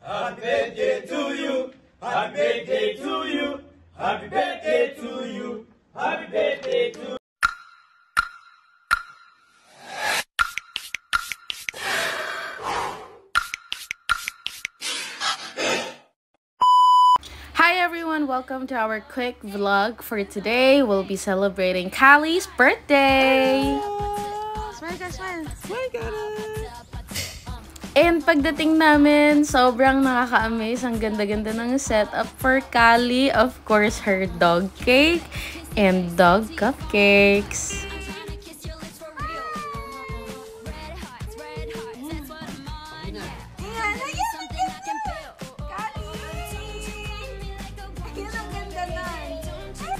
Happy birthday to you. Happy birthday to you. Happy birthday to you. Happy birthday to you. Hi everyone, welcome to our quick vlog for today. We'll be celebrating Callie's birthday. Smile ka, smile. Smile ka. And pagdating namin, sobrang nakaka-amaze. Ang ganda-ganda ng setup for Callie. Of course, her dog cake and dog cupcakes.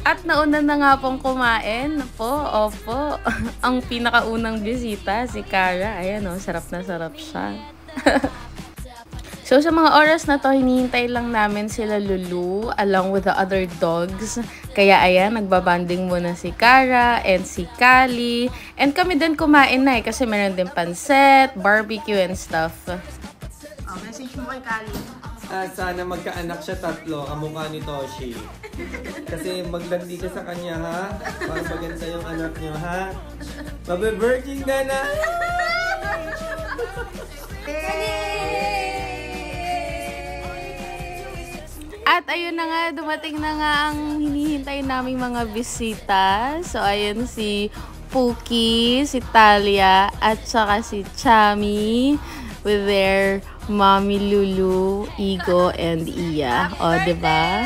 At nauna na nga pong kumain po, opo. Ang pinakaunang bisita, si Cara. Ayan o, sarap na sarap siya. So sa mga oras na to, hinihintay lang namin sila Lulu along with the other dogs. Kaya ayan, nagbabanding muna si Cara and si Callie. And kami din kumain na kasi meron din pansit, barbecue and stuff. Oh, message mo kay Callie. Sana magkaanak siya tatlo, kamukha ni Toshi. Kasi maglandi ka sa kanya, ha? Para maganda yung anak niyo, ha? Mabe-virgin na na! At ayun na nga, dumating na nga ang hinihintay naming mga bisita. So ayun si Pookie, si Talia, at saka si Chami with their Mommy Lulu, Igo, and Iya. O, diba?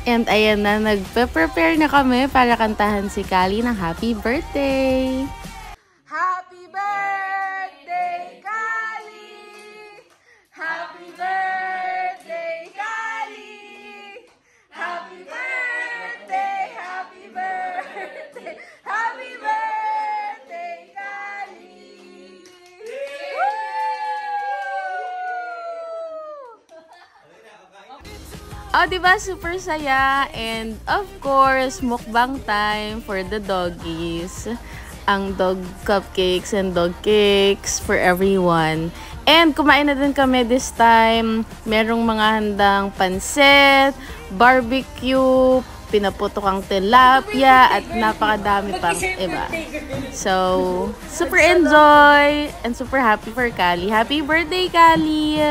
And ayan na, nagpe-prepare na kami para kantahan si Callie ng happy birthday! Happy birthday, Callie! Happy birthday, Callie! Happy birthday, happy birthday, happy birthday, Callie! Oh, diba? Super saya. And of course, mukbang time for the doggies. Ang dog cupcakes and dog cakes for everyone. And kumain na din kami this time. Merong mga handang pansit, barbecue, pinaputok ang tilapia, at napakadami pang iba. So, super enjoy and super happy for Callie. Happy birthday, Callie!